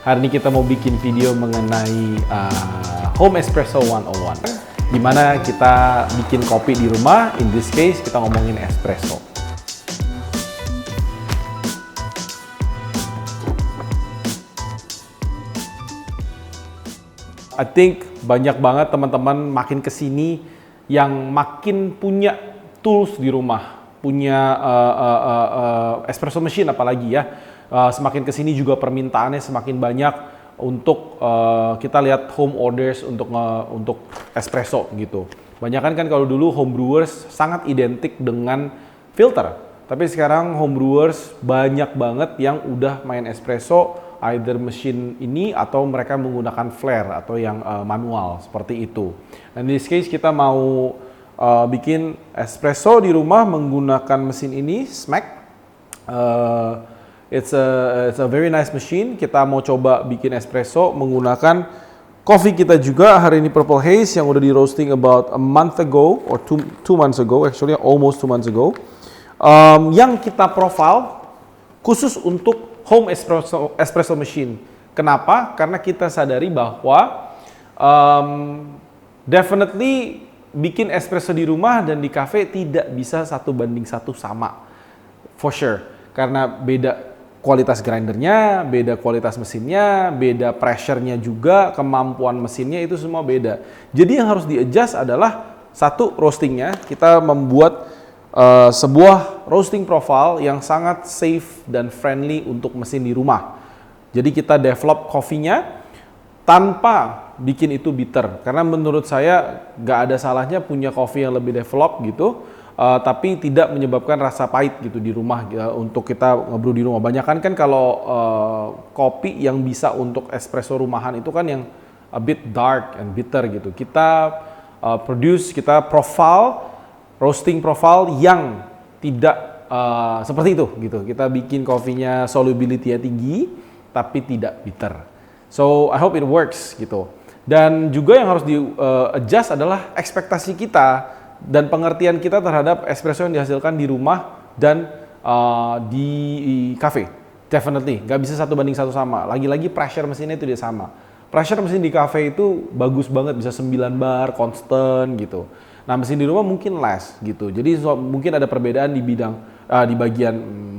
Hari ini kita mau bikin video mengenai Home Espresso 101, dimana kita bikin kopi di rumah. In this case kita ngomongin espresso. I think banyak banget teman-teman makin kesini yang makin punya tools di rumah, punya espresso machine apalagi ya. Semakin kesini juga permintaannya semakin banyak untuk kita lihat home orders untuk espresso gitu. Banyakan kan kalau dulu home brewers sangat identik dengan filter, tapi sekarang home brewers banyak banget yang udah main espresso, either mesin ini atau mereka menggunakan flare atau yang manual seperti itu. Dan in this case kita mau bikin espresso di rumah menggunakan mesin ini, Smack. It's a very nice machine. Kita mau coba bikin espresso menggunakan coffee kita juga. Hari ini Purple Haze yang udah di roasting about a month ago or two months ago, actually almost 2 months ago. Yang kita profile khusus untuk home espresso machine. Kenapa? Karena kita sadari bahwa definitely bikin espresso di rumah dan di cafe tidak bisa 1:1 sama, for sure. Karena beda kualitas grindernya, beda kualitas mesinnya, beda pressure-nya juga, kemampuan mesinnya itu semua beda. Jadi yang harus di-adjust adalah satu, roastingnya. Kita membuat sebuah roasting profile yang sangat safe dan friendly untuk mesin di rumah. Jadi kita develop coffee-nya tanpa bikin itu bitter. Karena menurut saya nggak ada salahnya punya coffee yang lebih develop gitu, tapi tidak menyebabkan rasa pahit gitu di rumah untuk kita ngebrew di rumah. Banyakan kan kalau kopi yang bisa untuk espresso rumahan itu kan yang a bit dark and bitter gitu. Kita kita roasting profile yang tidak seperti itu gitu. Kita bikin kopinya solubility-nya tinggi tapi tidak bitter. So I hope it works gitu. Dan juga yang harus di-adjust adalah ekspektasi kita dan pengertian kita terhadap espresso yang dihasilkan di rumah dan di cafe. Definitely, nggak bisa 1:1 sama. Lagi-lagi pressure mesinnya itu dia sama. Pressure mesin di cafe itu bagus banget, bisa 9 bar, constant gitu. Nah mesin di rumah mungkin less gitu. Jadi mungkin ada perbedaan di di bagian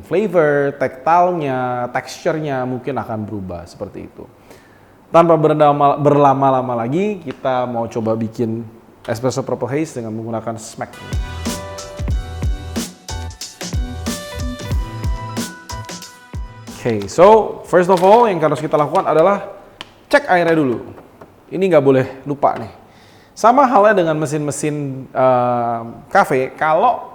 flavor, tactile-nya, texture-nya mungkin akan berubah seperti itu. Tanpa berlama-lama lagi, kita mau coba bikin espresso Purple Haze dengan menggunakan Smack. Okay, so first of all yang harus kita lakukan adalah cek airnya dulu. Ini nggak boleh lupa nih. Sama halnya dengan mesin-mesin cafe, kalau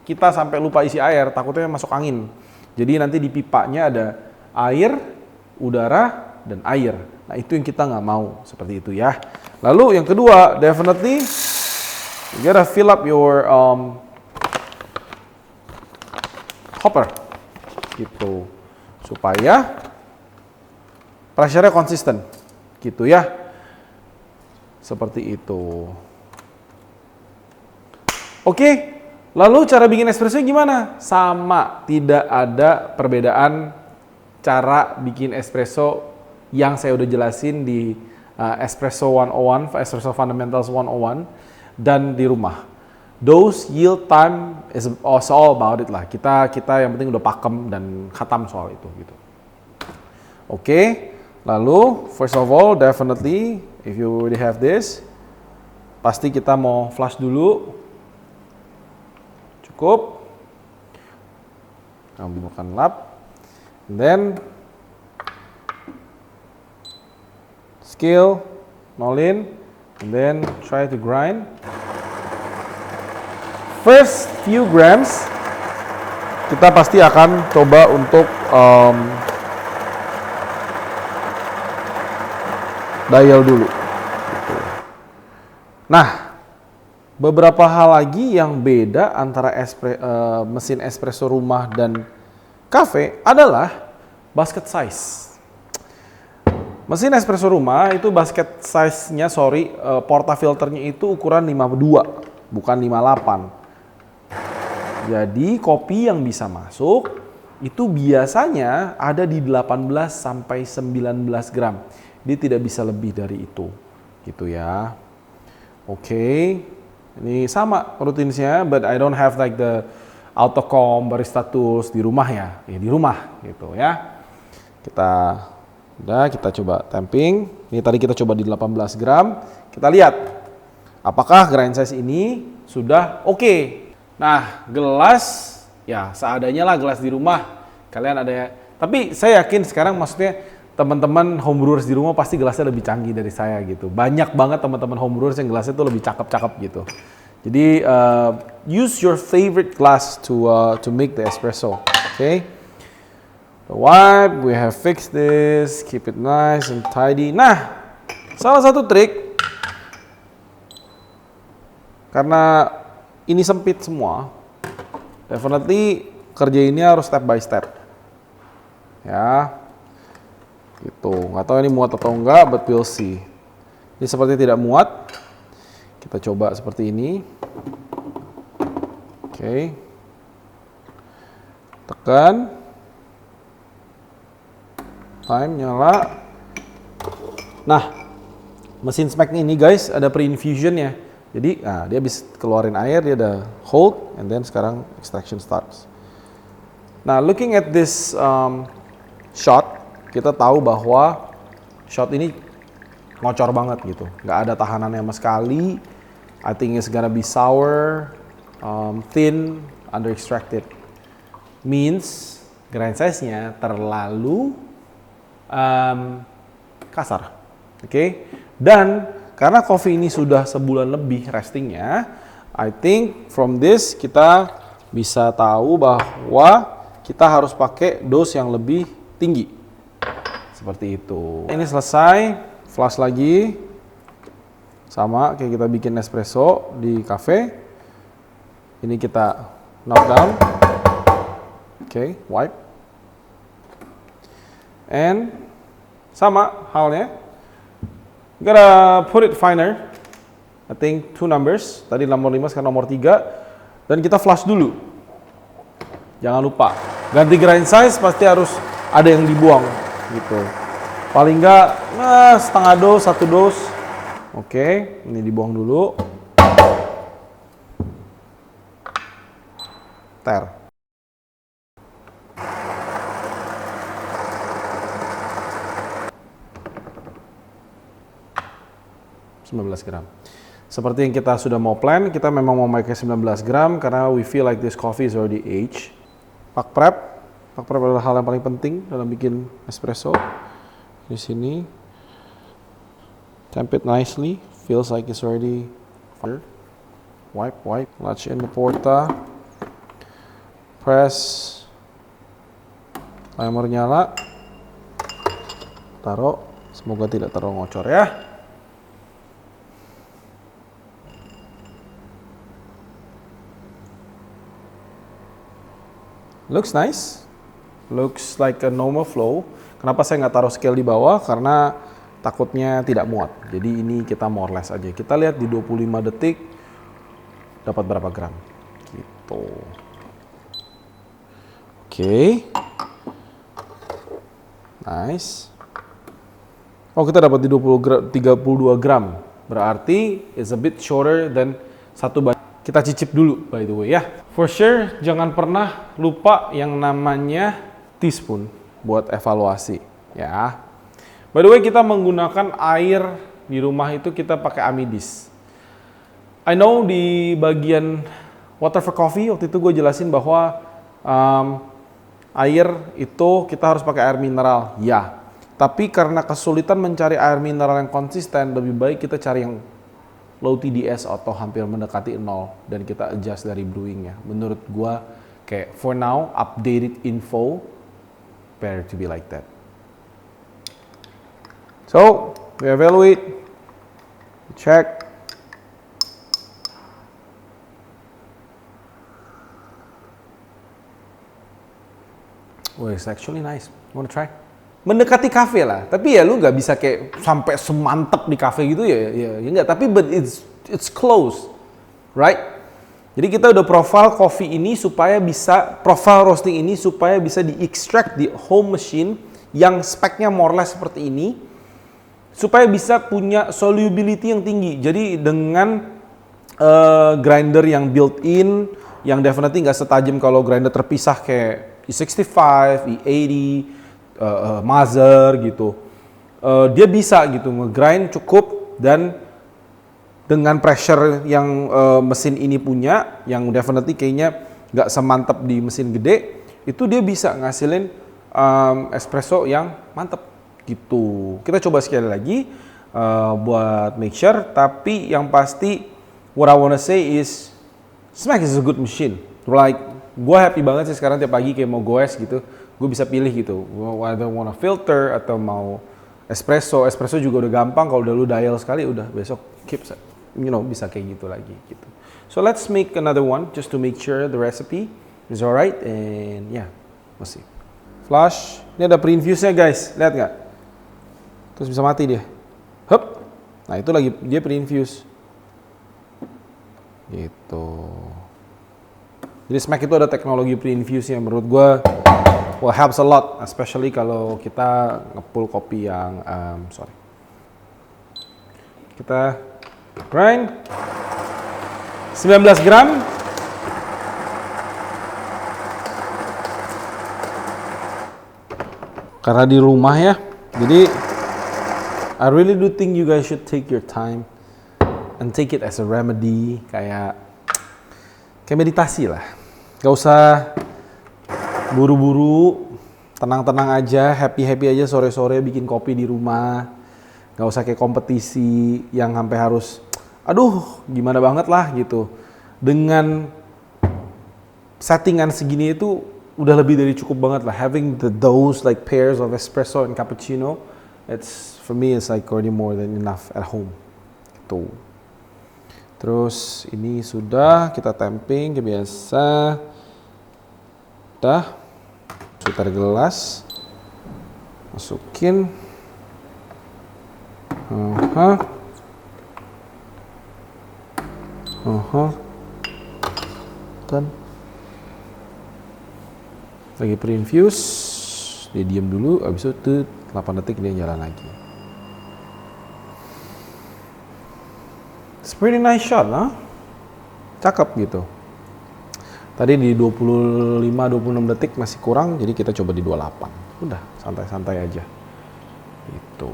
kita sampai lupa isi air, takutnya masuk angin. Jadi nanti di pipanya ada air, udara, dan air. Nah itu yang kita nggak mau, seperti itu ya. Lalu yang kedua, definitely you gotta fill up your hopper gitu, supaya pressure-nya konsisten gitu ya, seperti itu. Oke, lalu cara bikin espresso gimana? Sama, tidak ada perbedaan cara bikin espresso yang saya udah jelasin di Espresso 101, Espresso Fundamentals 101, dan di rumah. Those yield time is all about it lah. Kita yang penting udah pakem dan khatam soal itu gitu. Oke, lalu first of all definitely if you already have this, pasti kita mau flush dulu. Cukup. Bukan lap. And then scale, nolin, and then try to grind. First few grams, kita pasti akan coba untuk dial dulu. Nah, beberapa hal lagi yang beda antara mesin espresso rumah dan cafe adalah basket size. Mesin espresso rumah itu basket size-nya, portafilternya itu ukuran 52, bukan 58. Jadi kopi yang bisa masuk itu biasanya ada di 18 sampai 19 gram. Dia tidak bisa lebih dari itu. Gitu ya. Oke. Ini sama routinsnya, but I don't have like the autocomp barista tools di rumah ya. Ya di rumah gitu ya. Kita coba tamping. Ini tadi kita coba di 18 gram. Kita lihat apakah grind size ini sudah oke. Nah, gelas ya seadanya lah gelas di rumah. Kalian ada ya. Tapi saya yakin sekarang maksudnya teman-teman homebrewers di rumah pasti gelasnya lebih canggih dari saya gitu. Banyak banget teman-teman homebrewers yang gelasnya tuh lebih cakep-cakep gitu. Jadi use your favorite glass to make the espresso. Okay? The wipe, we have fixed this, keep it nice and tidy. Nah, salah satu trik karena ini sempit semua, definitely kerja ini harus step by step. Ya, gitu. Nggak tahu ini muat atau enggak, but we'll see. Ini seperti tidak muat. Kita coba seperti ini. Oke. Tekan. Time nyala. Nah, mesin smack ini guys ada pre-infusionnya. Jadi, dia habis keluarin air, dia ada hold, and then sekarang extraction starts. Nah, looking at this shot, kita tahu bahwa shot ini ngocor banget gitu. Nggak ada tahanannya sama sekali. I think it's gonna be sour, thin, under extracted. Means grind size-nya terlalu kasar. Oke? Dan karena coffee ini sudah sebulan lebih restingnya, I think from this kita bisa tahu bahwa kita harus pakai dose yang lebih tinggi. Seperti itu. Ini selesai, flash lagi. Sama kayak kita bikin espresso di cafe. Ini kita knock down. Oke, wipe. And sama halnya. Gotta put it finer. I think 2 numbers. Tadi nomor 5, sekarang nomor 3. Dan kita flash dulu. Jangan lupa. Ganti grind size pasti harus ada yang dibuang. Gitu. Paling enggak setengah dos, 1 dos. Oke, ini dibuang dulu. Ter. gram. Seperti yang kita sudah mau plan, kita memang mau pakai 19 gram karena we feel like this coffee is already aged. Pack prep adalah hal yang paling penting dalam bikin espresso. Di sini, temp it nicely, feels like it's already fired. Wipe, latch in the porta, press, timer nyala, taruh, semoga tidak terlalu ngocor ya. Looks nice, looks like a normal flow. Kenapa saya nggak taruh scale di bawah? Karena takutnya tidak muat. Jadi ini kita more or less aja. Kita lihat di 25 detik dapat berapa gram. Gitu. Oke. Nice. Oh, kita dapat di 32 gram. Berarti it's a bit shorter than satu banding. Kita cicip dulu by the way ya. For sure jangan pernah lupa yang namanya teaspoon buat evaluasi ya. By the way kita menggunakan air di rumah itu kita pakai Amidis. I know di bagian water for coffee waktu itu gue jelasin bahwa air itu kita harus pakai air mineral ya. Tapi karena kesulitan mencari air mineral yang konsisten, lebih baik kita cari yang low TDS atau hampir mendekati 0 dan kita adjust dari brewingnya. Menurut gua kayak for now updated info better to be like that. So we evaluate, we check. Oh, it's actually nice. Wanna try? Mendekati kafe lah, tapi ya lu nggak bisa kayak sampai semantep di kafe gitu ya nggak. Tapi but it's close, right? Jadi kita udah profile coffee ini supaya bisa, profile roasting ini supaya bisa di-extract di home machine yang speknya more or less seperti ini, supaya bisa punya solubility yang tinggi. Jadi dengan grinder yang built-in, yang definitely nggak setajam kalau grinder terpisah kayak E65, E80, Mazer gitu. Dia bisa gitu nge-grind cukup, dan dengan pressure yang mesin ini punya, yang definitely kayaknya nggak semantap di mesin gede, itu dia bisa ngasilin espresso yang mantep gitu. Kita coba sekali lagi buat make sure, tapi yang pasti what I wanna say is Smack is a good machine. Like, gue happy banget sih sekarang tiap pagi kayak mau goes gitu, gue bisa pilih gitu, whether wanna filter atau mau espresso. Espresso juga udah gampang, kalau udah lu dial sekali udah besok keep bisa kayak gitu lagi gitu. So let's make another one just to make sure the recipe is alright, and yeah, let's see. Flash, ini ada pre-infuse-nya guys, lihat nggak? Terus bisa mati dia. Hup, nah itu lagi dia pre-infuse. Gitu. Jadi Smack itu ada teknologi pre-infuse-nya, menurut gue helps a lot, especially kalau kita nge-pull kopi yang kita grind 19 gram. Karena di rumah ya, jadi I really do think you guys should take your time and take it as a remedy, kayak meditasi lah. Gak usah buru-buru, tenang-tenang aja, happy-happy aja sore-sore bikin kopi di rumah. Gak usah kayak kompetisi yang sampai harus, aduh gimana banget lah gitu. Dengan settingan segini itu udah lebih dari cukup banget lah. Having those like pairs of espresso and cappuccino, for me it's like already more than enough at home. Tuh. Terus ini sudah kita tamping kayak biasa. Udah. Putar gelas. Masukin. Dan lagi pre-infuse, dia diam dulu, abis itu 8 detik dia jalan lagi. It's pretty nice shot, huh? Cakep gitu. Tadi di 25-26 detik masih kurang, jadi kita coba di 28. Udah, santai-santai aja. Gitu.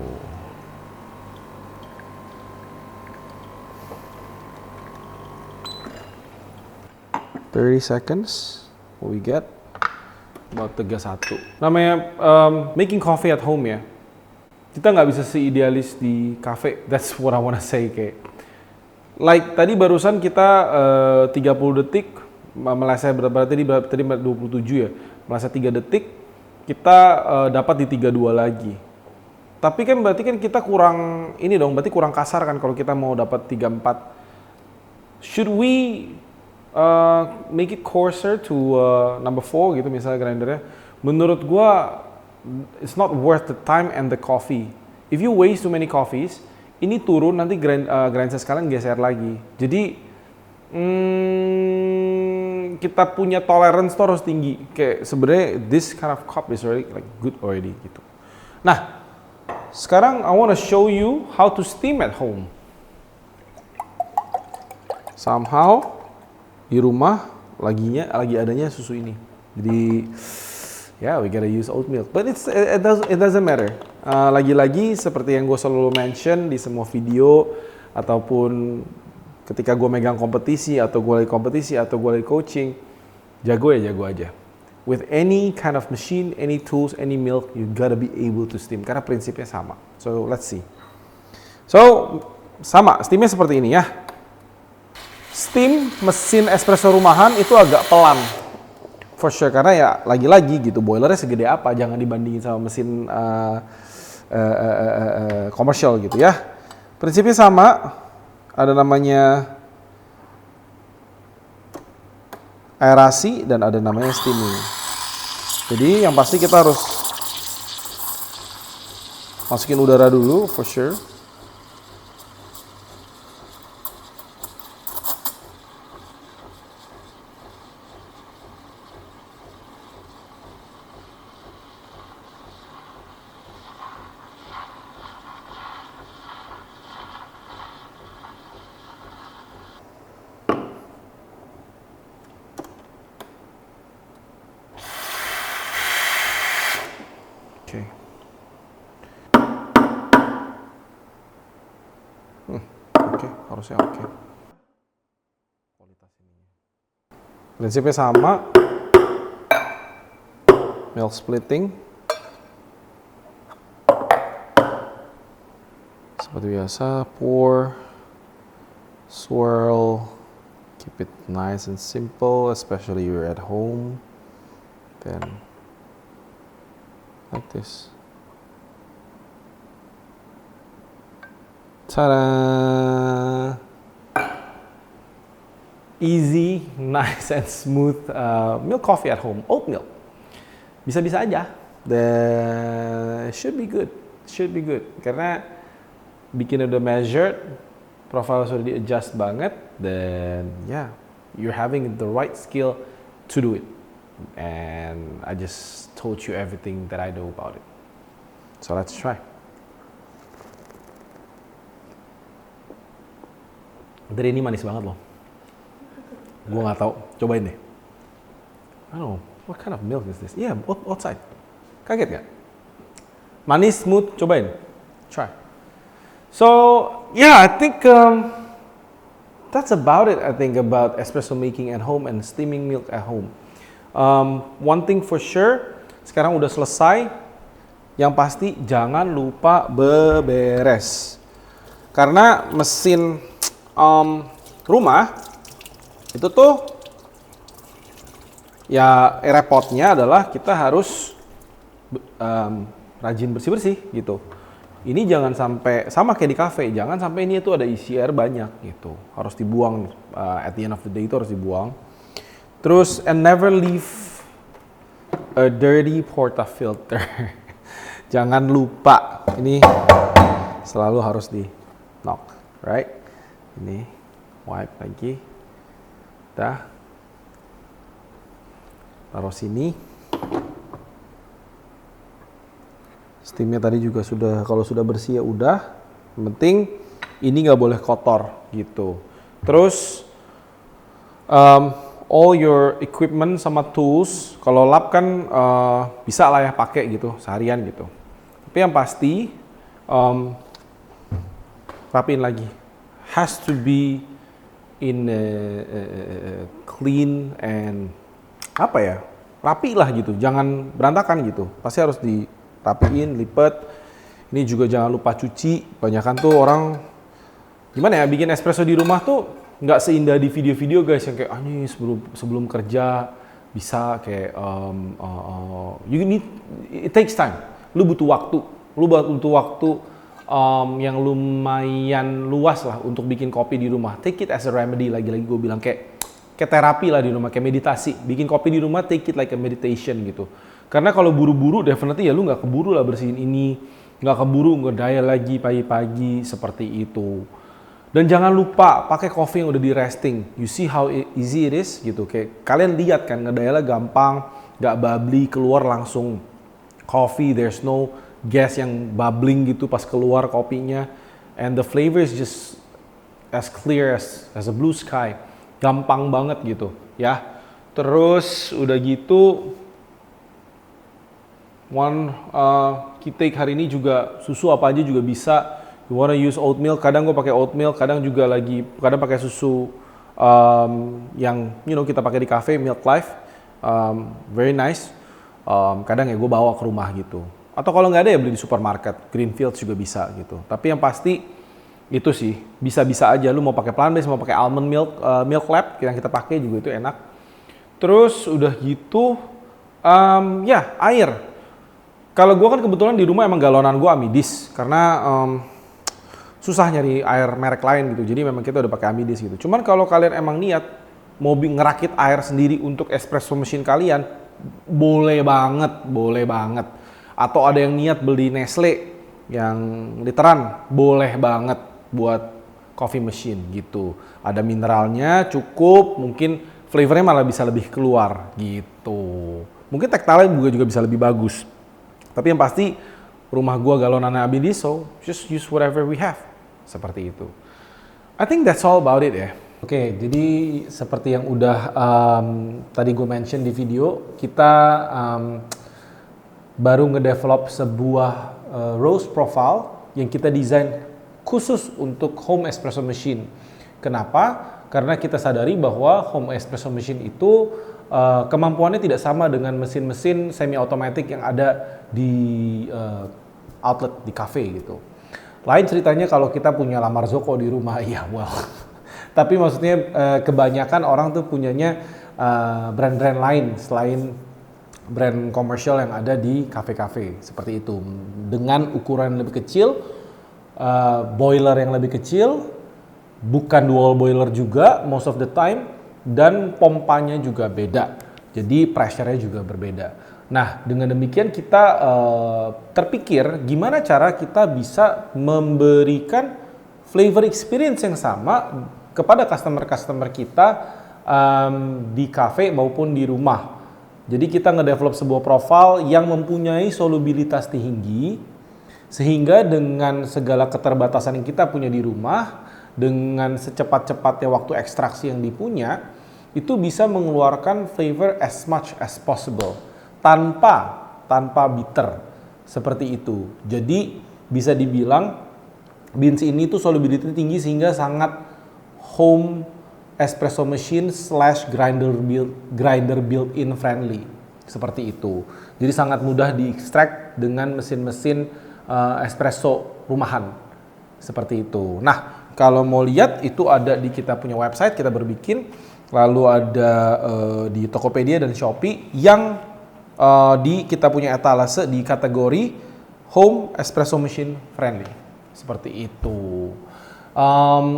"30 seconds, what we get?" About 31. Namanya making coffee at home ya. Kita nggak bisa seidealis di cafe. That's what I wanna say kayak. Like tadi barusan kita 30 detik meleset berarti tadi 27 ya. Meleset 3 detik kita dapat di 32 lagi. Tapi kan berarti kan kita kurang ini dong, berarti kurang kasar kan kalau kita mau dapat 34. Should we make it coarser to number 4 gitu misalnya grindernya? Menurut gua it's not worth the time and the coffee. If you waste too many coffees, ini turun nanti grind size kalian geser lagi. Jadi kita punya tolerance tuh harus tinggi. Kayak sebenarnya this kind of cup is already like good already gitu. Nah, sekarang I wanna show you how to steam at home. Somehow di rumah lagi adanya susu ini. Jadi we gotta use oat milk. But it doesn't matter. Lagi-lagi seperti yang gue selalu mention di semua video ataupun ketika gue megang kompetisi atau gue lagi kompetisi atau gue lagi coaching, jago aja. With any kind of machine, any tools, any milk, you gotta be able to steam karena prinsipnya sama. So let's see. So sama, steamnya seperti ini ya. Steam mesin espresso rumahan itu agak pelan, for sure, karena ya lagi-lagi gitu boilernya segede apa, jangan dibandingin sama mesin komersial gitu ya. Prinsipnya sama, ada namanya aerasi dan ada namanya steaming. Jadi yang pasti kita harus masukin udara dulu, for sure. harusnya oke. Prinsipnya sama, milk splitting. Seperti biasa, pour, swirl, keep it nice and simple, especially you're at home. Then, like this. Ta-da! Easy, nice and smooth milk coffee at home, oat milk. Bisa-bisa aja. Then should be good. Should be good. Karena bikin udah measured, profile sudah di-adjust banget, then yeah, you're having the right skill to do it. And I just told you everything that I know about it. So let's try. Dari ini manis banget loh. Gue nggak tahu, cobain deh. I don't know, what kind of milk is this? Yeah, outside. Kaget nggak? Manis, smooth, cobain. Try. So yeah, I think that's about it. I think about espresso making at home and steaming milk at home. One thing for sure, sekarang udah selesai. Yang pasti jangan lupa beberes. Karena mesin rumah itu tuh ya repotnya adalah kita harus rajin bersih-bersih gitu. Ini jangan sampai sama kayak di cafe, jangan sampai ini tuh ada isi air banyak gitu. Harus dibuang at the end of the day itu harus dibuang. Terus and never leave a dirty portafilter. Jangan lupa ini selalu harus di knock, right? Ini wipe lagi. Dah. Taruh sini. Steamnya tadi juga sudah, kalau sudah bersih ya udah. Yang penting ini nggak boleh kotor gitu. Terus all your equipment sama tools, kalau lap kan bisa lah ya pakai gitu seharian gitu. Tapi yang pasti rapiin lagi. Has to be in clean and apa ya, rapi lah gitu, jangan berantakan gitu, pasti harus dirapiin, lipat. Ini juga jangan lupa cuci. Banyakan tuh orang gimana ya bikin espresso di rumah tuh nggak seindah di video-video guys, yang kayak nih sebelum kerja bisa kayak you need, it takes time. Lu butuh waktu yang lumayan luas lah untuk bikin kopi di rumah. Take it as a remedy, lagi-lagi gue bilang kayak terapi lah di rumah, kayak meditasi. Bikin kopi di rumah, take it like a meditation gitu. Karena kalau buru-buru, definitely ya lu nggak keburu lah bersihin ini, nggak keburu ngedaya lagi pagi-pagi seperti itu. Dan jangan lupa pakai coffee yang udah di resting. You see how easy it is gitu. Kayak kalian lihat kan ngedaya gampang, nggak bubbly, keluar langsung coffee. There's no gas yang bubbling gitu pas keluar kopinya, and the flavor is just as clear as a blue sky. Gampang banget gitu ya. Terus udah gitu key take hari ini juga susu apa aja juga bisa. You wanna use oat milk, kadang gue pakai oat milk, kadang pakai susu yang kita pakai di cafe, Milk Life, very nice. Kadang ya gue bawa ke rumah gitu. Atau kalau nggak ada ya beli di supermarket, Greenfields juga bisa gitu. Tapi yang pasti itu sih bisa-bisa aja. Lu mau pakai plant-based, mau pakai almond milk, Milk Lab yang kita pakai juga itu enak. Terus udah gitu, ya air. Kalau gue kan kebetulan di rumah emang galonan gue Amidis karena susah nyari air merek lain gitu. Jadi memang kita udah pakai Amidis gitu. Cuman kalau kalian emang niat mau ngerakit air sendiri untuk espresso machine kalian, boleh banget. Atau ada yang niat beli Nestle yang literan, boleh banget buat coffee machine gitu. Ada mineralnya cukup, mungkin flavornya malah bisa lebih keluar gitu. Mungkin tactile juga bisa lebih bagus. Tapi yang pasti rumah gua galonan Amidis, so just use whatever we have. Seperti itu. I think that's all about it ya. Oke, jadi seperti yang udah tadi gue mention di video, kita baru ngedevelop sebuah roast profile yang kita desain khusus untuk home espresso machine. Kenapa? Karena kita sadari bahwa home espresso machine itu kemampuannya tidak sama dengan mesin-mesin semi automatic yang ada di outlet di cafe gitu. Lain ceritanya kalau kita punya La Marzocco di rumah, ya well. Tapi maksudnya kebanyakan orang tuh punyanya brand-brand lain selain brand komersial yang ada di kafe-kafe seperti itu. Dengan ukuran lebih kecil, boiler yang lebih kecil, bukan dual boiler juga most of the time, dan pompanya juga beda. Jadi pressure-nya juga berbeda. Nah, dengan demikian kita terpikir gimana cara kita bisa memberikan flavor experience yang sama kepada customer-customer kita di cafe maupun di rumah. Jadi kita ngedevelop sebuah profil yang mempunyai solubilitas tinggi, sehingga dengan segala keterbatasan yang kita punya di rumah, dengan secepat-cepatnya waktu ekstraksi yang dipunya, itu bisa mengeluarkan flavor as much as possible tanpa bitter seperti itu. Jadi bisa dibilang beans ini tuh solubility tinggi sehingga sangat home espresso machine / grinder built-in friendly seperti itu. Jadi sangat mudah diekstrak dengan mesin-mesin espresso rumahan seperti itu. Nah, kalau mau lihat itu ada di kita punya website, kita berbikin, lalu ada di Tokopedia dan Shopee yang di kita punya etalase di kategori home espresso machine friendly seperti itu.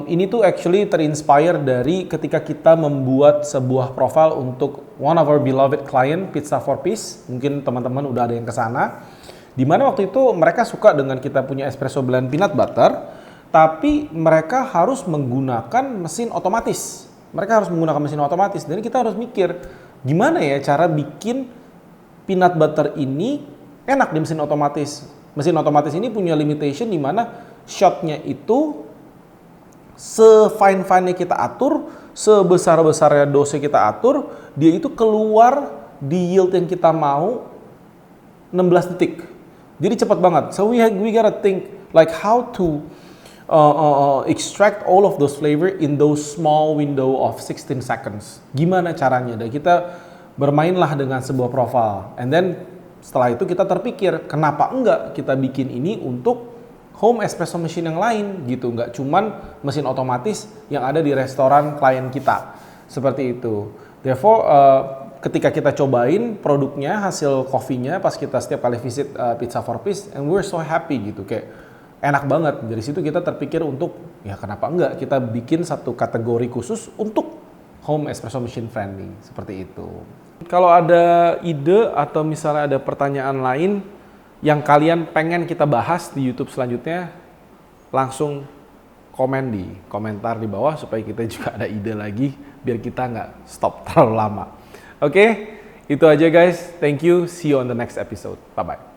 Ini tuh actually terinspire dari ketika kita membuat sebuah profile untuk one of our beloved client, Pizza for Peace. Mungkin teman-teman udah ada yang kesana. Dimana waktu itu mereka suka dengan kita punya espresso blend peanut butter, tapi mereka harus menggunakan mesin otomatis. Mereka harus menggunakan mesin otomatis, dan kita harus mikir gimana ya cara bikin peanut butter ini enak di mesin otomatis. Mesin otomatis ini punya limitation di mana shotnya itu se-fine-fine-nya kita atur, sebesar-besarnya dose kita atur, dia itu keluar di yield yang kita mau 16 detik. Jadi cepat banget. So we gotta think like how to extract all of those flavor in those small window of 16 seconds. Gimana caranya? Dan kita bermainlah dengan sebuah profile. And then setelah itu kita terpikir, kenapa enggak kita bikin ini untuk home espresso machine yang lain gitu, nggak cuman mesin otomatis yang ada di restoran klien kita seperti itu. Therefore ketika kita cobain produknya, hasil coffee-nya pas kita setiap kali visit Pizza for Peace, and we're so happy gitu, kayak enak banget. Dari situ kita terpikir untuk ya kenapa enggak kita bikin satu kategori khusus untuk home espresso machine friendly seperti itu. Kalau ada ide atau misalnya ada pertanyaan lain yang kalian pengen kita bahas di YouTube selanjutnya, langsung komen di komentar di bawah supaya kita juga ada ide lagi biar kita nggak stop terlalu lama. Oke, itu aja guys. Thank you. See you on the next episode. Bye-bye.